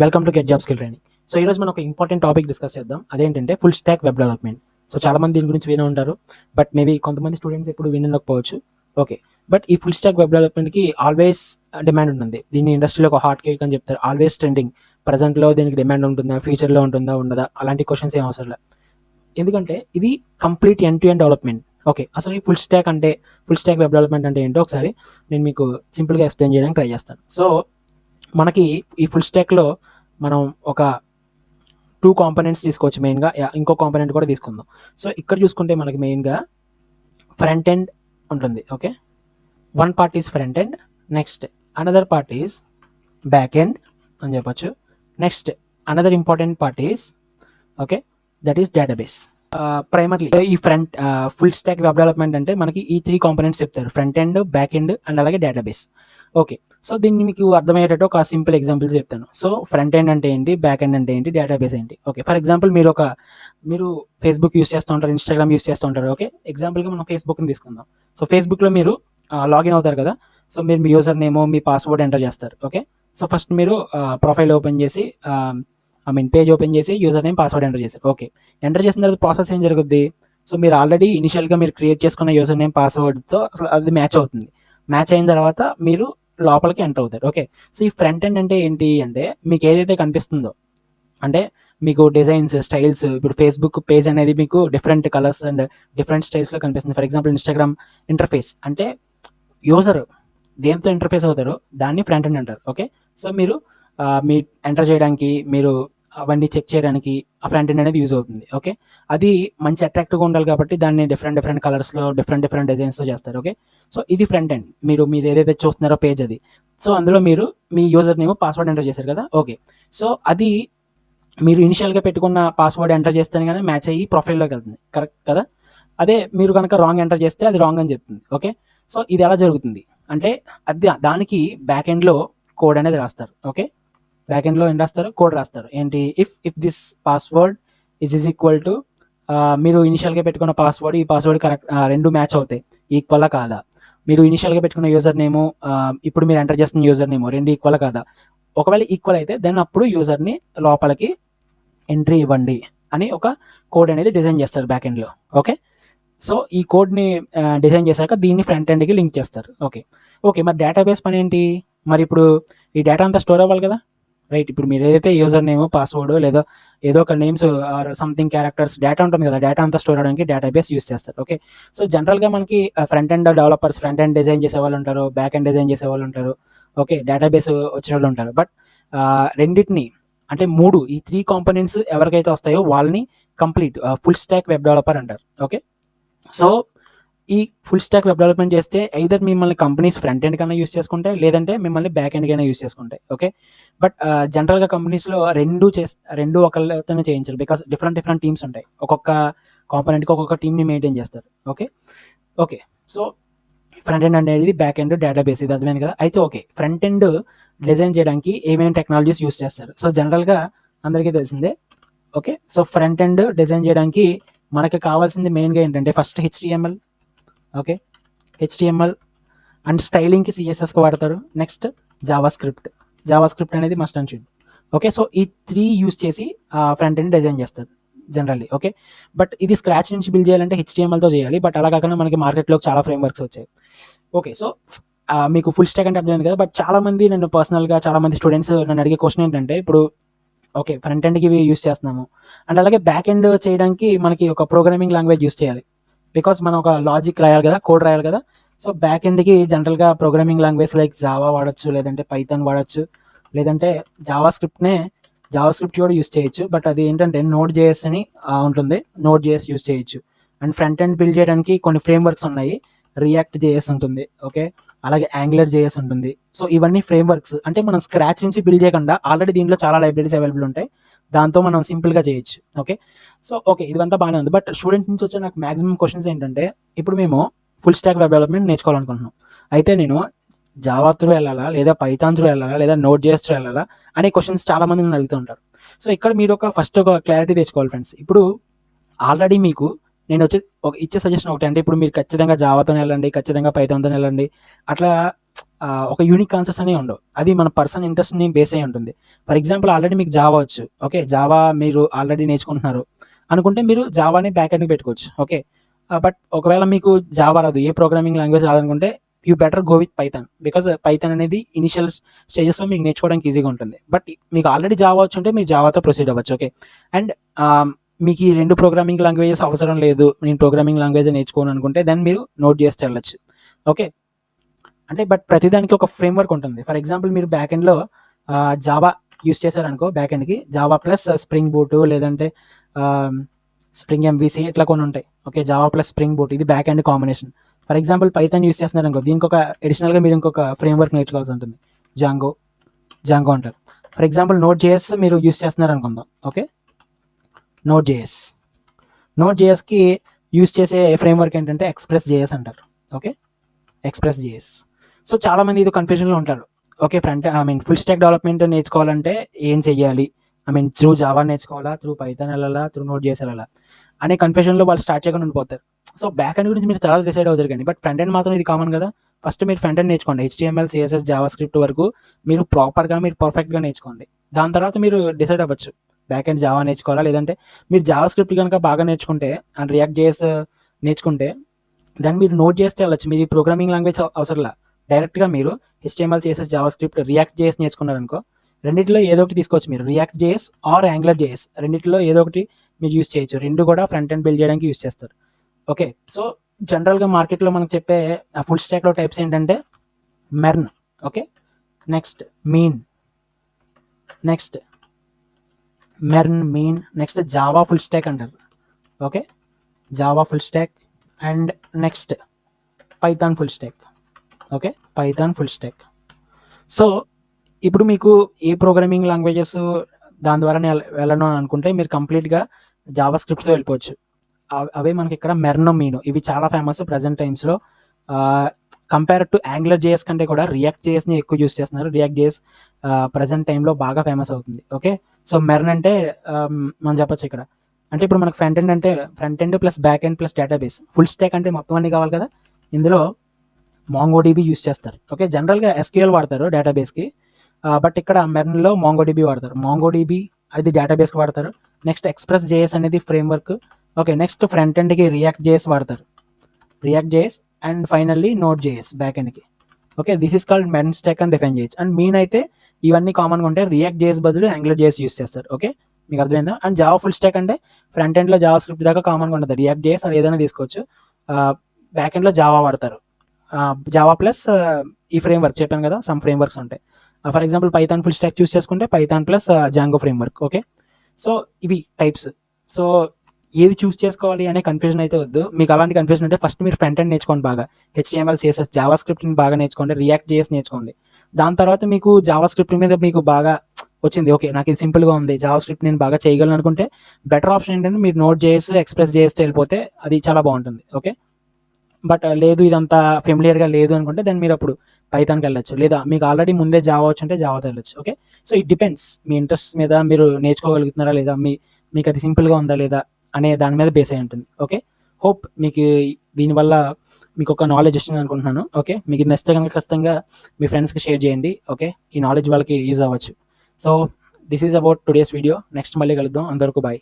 Welcome to get job skill training. So ఈరోజు మనం ఒక ఇంపార్టెంట్ టాపిక్ డిస్కస్ చేద్దాం. అదేంటంటే full stock web development. So చాలా మంది దీని గురించి వినే ఉంటారు, బట్ మేబీ కొంతమంది స్టూడెంట్స్ ఎప్పుడు వినకపోవచ్చు. ఓకే, బట్ ఈ ఫుల్ స్టాక్ వెబ్ డెవలప్మెంట్కి ఆల్వేస్ డిమాండ్ ఉంటుంది. దీన్ని ఇండస్ట్రీలో ఒక హాట్ కేక్ అని చెప్తారు. Always trending. ప్రజెంట్లో దీనికి డిమాండ్ ఉంటుందా, ఫ్యూచర్లో ఉంటుందా, ఉండదా, అలాంటి క్వశ్చన్స్ ఏం అవసరం లేదు. ఎందుకంటే ఇది complete end to end development. Okay, అసలు ఈ ఫుల్ స్టాక్ వెబ్ డెవలప్మెంట్ అంటే ఏంటో ఒకసారి నేను మీకు సింపుల్గా ఎక్స్ప్లెయిన్ చేయడానికి ట్రై చేస్తాను. సో మనకి ఈ ఫుల్ స్టాక్లో మనం ఒక 2 కాంపోనెంట్స్ తీసుకోవచ్చు మెయిన్‌గా. ఇంకో కాంపోనెంట్ కూడా తీసుకుందాం. సో ఇక్కడ చూసుకుంటే మనకి మెయిన్‌గా ఫ్రంట్ ఎండ్ ఉంటుంది. Okay, one part is front end, next another part is back end అని చెప్పొచ్చు. Next another important part is okay, that is database. Primarily ఈ ఫుల్ స్టాక్ వెబ్ డెవలప్మెంట్ అంటే మనకి ఈ 3 కాంపోనెంట్స్ చెప్తారు: front end, back end and అలాగే database. Okay, so దీన్ని మీకు అర్థమయ్యేటట్టు ఒక సింపుల్ ఎగ్జాంపుల్ చెప్తాను. సో ఫ్రంట్ ఎండ్ అంటే ఏంటి, బ్యాక్ ఎండ్ అంటే ఏంటి, డేటాబేస్ ఏంటి. ఓకే, ఫర్ ఎగ్జాంపుల్ మీరు ఫేస్బుక్ యూస్ చేస్తూ ఉంటారు, ఇన్స్టాగ్రామ్ యూస్ చేస్తూ ఉంటారు. ఓకే, ఎగ్జాంపుల్గా మనం ఫేస్బుక్ని తీసుకుందాం. సో ఫేస్బుక్లో మీరు లాగిన్ అవుతారు కదా. సో మీరు మీ యూజర్ నేమ్, మీ పాస్వర్డ్ ఎంటర్ చేస్తారు. ఓకే, సో ఫస్ట్ మీరు ప్రొఫైల్ ఓపెన్ చేసి పేజ్ ఓపెన్ చేసి యూజర్ నేమ్, పాస్వర్డ్ ఎంటర్ చేశారు. ఓకే, ఎంటర్ చేసిన తర్వాత ప్రాసెస్ ఏం జరుగుద్ది? సో మీరు ఆల్రెడీ ఇనిషియల్గా మీరు క్రియేట్ చేసుకున్న యూజర్ నేమ్, పాస్వర్డ్తో అసలు అది మ్యాచ్ అవుతుంది. మ్యాచ్ అయిన తర్వాత మీరు లోపలికి ఎంటర్ అవుతారు. ఓకే, సో ఈ ఫ్రంట్ ఎండ్ అంటే ఏంటి అంటే మీకు ఏదైతే కనిపిస్తుందో, అంటే మీకు డిజైన్స్, స్టైల్స్, ఇప్పుడు ఫేస్బుక్ పేజ్ అనేది మీకు డిఫరెంట్ కలర్స్ అండ్ డిఫరెంట్ స్టైల్స్లో కనిపిస్తుంది. ఫర్ ఎగ్జాంపుల్ ఇన్స్టాగ్రామ్ ఇంటర్ఫేస్ అంటే యూజర్ దేంతో ఇంటర్ఫేస్ అవుతారో దాన్ని ఫ్రంట్ ఎండ్ అంటారు. ఓకే, సో మీరు మీ ఎంటర్ చేయడానికి, మీరు అవన్నీ చెక్ చేయడానికి ఆ ఫ్రంట్ ఎండ్ అనేది యూజ్ అవుతుంది. ఓకే, అది మంచి అట్రాక్టివ్గా ఉండాలి కాబట్టి దాన్ని డిఫరెంట్ కలర్స్లో డిఫరెంట్ డిజైన్స్తో చేస్తారు. ఓకే, సో ఇది ఫ్రంట్ ఎండ్. మీరు ఏదైతే చూస్తున్నారో పేజ్ అది. సో అందులో మీరు మీ యూజర్ నేమ్, పాస్వర్డ్ ఎంటర్ చేశారు కదా. ఓకే, సో అది మీరు ఇనిషియల్గా పెట్టుకున్న పాస్వర్డ్ ఎంటర్ చేస్తేనే కానీ మ్యాచ్ అయ్యి ప్రొఫైల్లోకి వెళ్తుంది. కరెక్ట్ కదా. అదే మీరు కనుక రాంగ్ ఎంటర్ చేస్తే అది రాంగ్ అని చెప్తుంది. ఓకే, సో ఇది ఎలా జరుగుతుంది అంటే దానికి బ్యాక్ ఎండ్లో కోడ్ అనేది రాస్తారు. ఓకే, బ్యాక్ ఎండ్లో ఏం రాస్తారు? కోడ్ రాస్తారు. ఏంటి? If this password is equal to మీరు ఇనిషియల్గా పెట్టుకున్న పాస్వర్డ్, ఈ పాస్వర్డ్ కరెక్ట్, రెండు మ్యాచ్ అవుతాయి, ఈక్వలా కాదా? మీరు ఇనిషియల్గా పెట్టుకున్న యూజర్ నేము, ఇప్పుడు మీరు ఎంటర్ చేస్తున్న యూజర్ నేము రెండు ఈక్వల్ కాదా? ఒకవేళ ఈక్వల్ అయితే దెన్ అప్పుడు యూజర్ని లోపలికి ఎంట్రీ ఇవ్వండి అని ఒక కోడ్ అనేది డిజైన్ చేస్తారు బ్యాక్ ఎండ్లో. ఓకే, సో ఈ కోడ్ని డిజైన్ చేశాక దీన్ని ఫ్రంట్ ఎండ్కి లింక్ చేస్తారు. ఓకే, మరి డేటాబేస్ పని ఏంటి? మరి ఇప్పుడు ఈ డేటా అంతా స్టోర్ అవ్వాలి కదా, రైట్? ఇప్పుడు మీరు ఏదైతే యూజర్ నేమ్, పాస్వర్డ్ లేదా ఏదో ఒక names or something characters data ఉంటుంది కదా, డేటా అంతా స్టోర్ అవడానికి డేటాబేస్ యూస్ చేస్తారు. ఓకే, సో జనరల్గా మనకి front end developers front end design చేసే వాళ్ళు ఉంటారు, బ్యాక్ ఎండ్ డిజైన్ చేసే వాళ్ళు ఉంటారు. ఓకే, డేటాబేస్ వచ్చిన వాళ్ళు ఉంటారు. బట్ రెండింటిని అంటే ఈ 3 కాంపోనెంట్స్ ఎవరికైతే వస్తాయో వాళ్ళని complete full stock web developer అంటారు. ఓకే, సో ఈ ఫుల్ స్టాక్ వెబ్ డెవలప్మెంట్ చేస్తే ఐదర్ మిమ్మల్ని కంపెనీస్ ఫ్రంట్ ఎండ్ కన్నా యూస్ చేసుకుంటాయి, లేదంటే మిమ్మల్ని బ్యాక్ ఎండ్ కైనా యూస్ చేసుకుంటాయి. ఓకే, బట్ జనరల్గా కంపెనీస్లో రెండు ఒకళ్ళతోనే చేయించారు. బికాస్ డిఫరెంట్ టీమ్స్ ఉంటాయి. ఒక్కొక్క కాంపోనెంట్కి ఒక్కొక్క టీమ్ని మెయింటైన్ చేస్తారు. ఓకే, సో ఫ్రంట్ ఎండ్ అనేది బ్యాక్ ఎండ్, డేటాబేస్, ఇది అర్థమైంది కదా. అయితే ఓకే, ఫ్రంట్ ఎండ్ డిజైన్ చేయడానికి ఏమేమి టెక్నాలజీస్ యూస్ చేస్తారు? సో జనరల్గా అందరికీ తెలిసిందే. Okay, so front end design చేయడానికి మనకి కావాల్సింది మెయిన్గా ఏంటంటే first HTML. Okay, HTML and స్టైలింగ్కి సిఎస్ఎస్కి వాడతారు. నెక్స్ట్ జావా స్క్రిప్ట్ అనేది must and should. Okay, so ఈ 3 యూస్ చేసి ఫ్రంట్ ఎండ్ డిజైన్ చేస్తారు జనరల్లీ. ఓకే, బట్ ఇది స్క్రాచ్ నుంచి బిల్డ్ చేయాలంటే హెచ్టిఎంఎల్తో చేయాలి. బట్ అలా కాకుండా మనకి మార్కెట్లో చాలా ఫ్రేమ్ వర్క్స్ వచ్చాయి. ఓకే, సో మీకు ఫుల్ స్టాక్ అంటే అర్థమైంది కదా. బట్ చాలా మంది స్టూడెంట్స్ నన్ను అడిగే క్వశ్చన్ ఏంటంటే, ఇప్పుడు ఓకే, ఫ్రంట్ ఎండ్కి ఇవి యూస్ చేస్తున్నాము అండ్ అలాగే బ్యాక్ ఎండ్ చేయడానికి మనకి ఒక ప్రోగ్రామింగ్ లాంగ్వేజ్ యూస్ చేయాలి. బికాస్ మనం ఒక లాజిక్ రాయాలి కదా, కోడ్ రాయాలి కదా. సో బ్యాక్ ఎండ్కి జనరల్గా ప్రోగ్రామింగ్ లాంగ్వేజ్ లైక్ జావా వాడచ్చు, లేదంటే పైథాన్ వాడచ్చు, లేదంటే జావా స్క్రిప్ట్ కూడా యూస్ చేయొచ్చు. బట్ అది ఏంటంటే నోడ్ జేఎస్ అని ఉంటుంది, నోడ్ జేఎస్ యూస్ చేయొచ్చు. అండ్ ఫ్రంట్ ఎండ్ బిల్డ్ చేయడానికి కొన్ని ఫ్రేమ్ వర్క్స్ ఉన్నాయి. రియాక్ట్ జేఎస్ ఉంటుంది. ఓకే, అలాగే యాంగులర్ జేఎస్ ఉంటుంది. సో ఇవన్నీ ఫ్రేమ్ వర్క్స్. అంటే మనం స్క్రాచ్ నుంచి బిల్డ్ చేయకుండా ఆల్రెడీ దీంట్లో చాలా లైబ్రరీస్ అవైలబుల్ ఉంటాయి, దాంతో మనం సింపుల్గా చేయొచ్చు. ఓకే, ఇదంతా బాగానే ఉంది. బట్ స్టూడెంట్ నుంచి వచ్చే నాకు మాక్సిమం క్వశ్చన్స్ ఏంటంటే, ఇప్పుడు మేము ఫుల్ స్టాక్ వెబ్ డెవలప్మెంట్ నేర్చుకోవాలనుకుంటున్నాం. అయితే నేను జావా త్రూ వెళ్ళాలా, లేదా పైథాన్ త్రూ వెళ్ళాలా, లేదా నోట్ జేఎస్ త్రూ వెళ్ళాలా అనే క్వశ్చన్స్ చాలా మంది నన్ను అడుగుతూ ఉంటారు. సో ఇక్కడ మీరు ఫస్ట్ ఒక క్లారిటీ తెచ్చుకోవాలి ఫ్రెండ్స్. ఇప్పుడు ఆల్రెడీ మీకు నేను ఇచ్చే సజెషన్ ఒకటి అంటే, ఇప్పుడు మీరు ఖచ్చితంగా జావాతో వెళ్ళండి, ఖచ్చితంగా పైథాన్తో వెళ్ళండి, అట్లా ఒక యూనిక్ ఆన్సర్స్ అనేవి ఉండవు. అది మన పర్సన్ ఇంట్రెస్ట్‌ని బేస్ అయ్యి ఉంటుంది. ఫర్ ఎగ్జాంపుల్ ఆల్రెడీ మీకు జావా వచ్చు. ఓకే. జావా మీరు ఆల్రెడీ నేర్చుకుంటున్నారు అనుకుంటే మీరు జావాని బ్యాక్ ఎండ్‌కి పెట్టుకోవచ్చు. ఓకే. బట్ ఒకవేళ మీకు జావా రాదు, ఏ ప్రోగ్రామింగ్ లాంగ్వేజ్ రాదనుకుంటే you better go with python. Because python అనేది ఇనిషియల్ స్టేజెస్‌లో మీకు నేర్చుకోవడానికి ఈజీగా ఉంటుంది. బట్ మీకు ఆల్రెడీ జావా వచ్చుంటే మీరు జావాతో ప్రొసీడ్ అవ్వచ్చు. ఓకే. అండ్ మీకు ఈ 2 ప్రోగ్రామింగ్ లాంగ్వేజెస్ అవసరం లేదు, నేను ప్రోగ్రామింగ్ లాంగ్వేజే నేర్చుకోను అనుకుంటే దెన్ మీరు నోట్ జేఎస్‌తో వెళ్ళొచ్చు. ఓకే. అంటే బట్ ప్రతిదానికి ఒక ఫ్రేమ్‌వర్క్ ఉంటుంది. ఫర్ ఎగ్జాంపుల్ మీరు బ్యాక్ ఎండ్‌లో జావా యూజ్ చేశారనుకో బ్యాక్ ఎండ్‌కి జావా ప్లస్ స్ప్రింగ్ బూట్ లేదంటే ఆహ్, స్ప్రింగ్ ఎంవీసీ ఇట్లా కొన్ని ఉంటాయి. Okay. Java plus Spring Boot ఇది back end combination. For example Python use చేస్తున్నారనుకో దీనికి ఒక అడిషనల్‌గా మీరు ఇంకొక ఫ్రేమ్‌వర్క్ నేర్చుకోవాల్సి ఉంటుంది. జాంగో, జాంగో అంటారు. ఫర్ ఎగ్జాంపుల్ నోడ్ జేఎస్ మీరు యూజ్ చేస్తున్నారనుకుందాం. ఓకే. Node JS. నోడ్ జేఎస్‌కి యూజ్ చేసే ఫ్రేమ్‌వర్క్ ఏంటంటే ఎక్స్‌ప్రెస్ జేఎస్ అంటారు. ఓకే. Express JS. సో చాలామంది ఇది కన్‌ఫ్యూజన్‌లో ఉంటారు. ఓకే. ఫుల్ స్టాక్ డెవలప్‌మెంట్ నేర్చుకోవాలంటే ఏం చెయ్యాలి? త్రూ జావా నేర్చుకోవాలా? త్రూ పైథాన్ ఎళ్ళాలా? త్రూ నోడ్ జేఎస్ ఎళ్ళాలా? అనే కన్‌ఫ్యూజన్‌లో వాళ్ళు స్టార్ట్ చేయకుండా ఉండిపోతారు. సో బ్యాక్ ఎండ్ గురించి మీరు తర్వాత డిసైడ్ అవుతారు గానీ, బట్ ఫ్రంట్ ఎండ్ మాత్రం ఇది కామన్ కదా! ఫస్ట్ మీరు ఫ్రంట్ ఎండ్ నేర్చుకోండి. హెచ్‌టీఎంఎల్, సీఎస్ఎస్, జావాస్క్రిప్ట్ వరకు మీరు ప్రాపర్‌గా మీరు పర్ఫెక్ట్‌గా నేర్చుకోండి. దాని తర్వాత మీరు డిసైడ్ అవ్వచ్చు. బ్యాక్ ఎండ్ జావా నేర్చుకోవాలా? లేదంటే మీరు జావాస్క్రిప్ట్ గనుక బాగా నేర్చుకుంటే అండ్ రియాక్ట్ జేఎస్ నేర్చుకుంటే దాన్ని మీరు నోట్ చేస్తే వెళ్ళొచ్చు. మీరు ఈ ప్రోగ్రామింగ్ లాంగ్వేజ్ అవసరంలా. డైరెక్ట్‌గా మీరు HTML, CSS, JavaScript, React JS నేర్చుకున్నారనుకో, రెండిట్లో ఏదో ఒకటి తీసుకోవచ్చు మీరు. React JS or Angular JS రెండిట్లో ఏదో ఒకటి మీరు యూజ్ చేయొచ్చు. 2 కూడా ఫ్రంట్ ఎండ్ బిల్డ్ చేయడానికి యూజ్ చేస్తారు. ఓకే. సో జనరల్‌గా మార్కెట్‌లో మనకు చెప్పే ఫుల్ స్టాక్‌లో టైప్స్ ఏంటంటే MERN. Okay. Next MEAN. Next MERN, MEAN, next Java full stack అంటారు. Okay. Java full stack and next Python full stack. Okay. Python full stack. So ఇప్పుడు మీకు ఏ ప్రోగ్రామింగ్ లాంగ్వేజెస్ దాని ద్వారానే వెళ్ళను అని అనుకుంటే మీరు కంప్లీట్‌గా జావా స్క్రిప్ట్స్‌తో వెళ్ళిపోవచ్చు. అవే మనకి ఇక్కడ మెర్నో, మీనో ఇవి చాలా ఫేమస్ ప్రెజెంట్ టైమ్స్‌లో. కంపేర్ టు యాంగులర్ జేఎస్ కంటే కూడా రియాక్ట్ జేఎస్‌ని ఎక్కువ యూజ్ చేస్తున్నారు. రియాక్ట్ జేఎస్ ప్రెజెంట్ టైమ్‌లో బాగా ఫేమస్ అవుతుంది. ఓకే. సో మెర్న్ అంటే మనం చెప్పొచ్చు ఇక్కడ. అంటే ఇప్పుడు మనకు front end plus back end plus database. Full stack అంటే మొత్తం అన్నీ కావాలి కదా! ఇందులో మాంగోడీబీ యూజ్ చేస్తారు. ఓకే. జనరల్‌గా ఎస్‌క్యూఎల్ వాడతారు డేటాబేస్‌కి. బట్ ఇక్కడ మెర్న్‌లో మాంగోడీబీ వాడతారు. మాంగోడీబీ అది డేటాబేస్‌కి వాడతారు. నెక్స్ట్ ఎక్స్‌ప్రెస్ జేఎస్ అనేది ఫ్రేమ్‌వర్క్. ఓకే. నెక్స్ట్ ఫ్రంట్ ఎండ్‌కి రియాక్ట్ జేఎస్ వాడతారు. React JS and finally Node JS back ఎండ్‌కి. Okay. This is called MERN stack అని డిఫైన్ చేయొచ్చు. అండ్ మీన్ అయితే ఇవన్నీ కామన్‌గా ఉంటాయి. రియాక్ట్ జేఎస్ బదులు యాంగులర్ జేఎస్ యూజ్ చేస్తారు. ఓకే. మీకు అర్థమైందా? అండ్ జావా ఫుల్ స్టాక్ అంటే ఫ్రంట్ ఎండ్‌లో జావా స్క్రిప్ట్ దాకా కామన్‌గా ఉంటది. రియాక్ట్ జేఎస్ అది ఏదైనా తీసుకోవచ్చు. బ్యాక్ ఎండ్‌లో జావా వాడతారు. జావా ప్లస్ ఈ ఫ్రేమ్‌వర్క్ చెప్పాను కదా! సమ్ ఫ్రేమ్‌వర్క్స్ ఉంటాయి. For example Python full stack choose చేసుకుంటే Python plus Django framework. Okay. So ఇవి టైప్స్. సో ఏది చూస్ చేసుకోవాలి అనే కన్‌ఫ్యూజన్ అయితే వద్దు. మీకు అలాంటి కన్‌ఫ్యూజన్ ఉంటే ఫస్ట్ మీరు ఫ్రంట్ ఎండ్ నేర్చుకోండి బాగా. హెచ్‌టీఎంఎల్, సీఎస్ఎస్, జావా స్క్రిప్ట్‌ని బాగా నేర్చుకోండి. రియాక్ట్ జేఎస్ నేర్చుకోండి. దాని తర్వాత మీకు జావా స్క్రిప్ట్ మీద మీకు బాగా వచ్చింది. ఓకే. నాకు ఇది సింపుల్‌గా ఉంది. జావా స్క్రిప్ట్ నేను బాగా చేయగలను అనుకుంటే బెటర్ ఆప్షన్ ఏంటంటే మీరు నోడ్ జేఎస్, ఎక్స్‌ప్రెస్ జేఎస్‌తో వెళ్ళిపోతే అది చాలా బాగుంటుంది. ఓకే. బట్ లేదు ఇదంతా ఫెమిలియర్‌గా లేదు అనుకుంటే దెన్ మీరప్పుడు పైథాన్‌కెళ్ళొచ్చు. లేదా మీకు ఆల్రెడీ ముందే జావా వచ్చుంటే జావాతో వెళ్ళొచ్చు. Okay. So it depends. Me interest మీద మీరు నేర్చుకోగలుగుతున్నారా లేదా? మీకది సింపుల్‌గా ఉందా లేదా? అనే దాని మీద బేస్ అయ్యి ఉంటుంది. ఓకే. హోప్ మీకు దీనివల్ల మీకొక నాలెడ్జ్ వచ్చిందనుకుంటున్నాను. ఓకే. మీకు ఇది నచ్చితే గనుక ఖచ్చితంగా మీ ఫ్రెండ్స్‌కి షేర్ చేయండి. ఓకే. ఈ నాలెడ్జ్ వాళ్ళకి యూజ్ అవ్వచ్చు. So this is about today's video. Next మళ్ళీ కలుద్దాం. అంతవరకు బాయ్.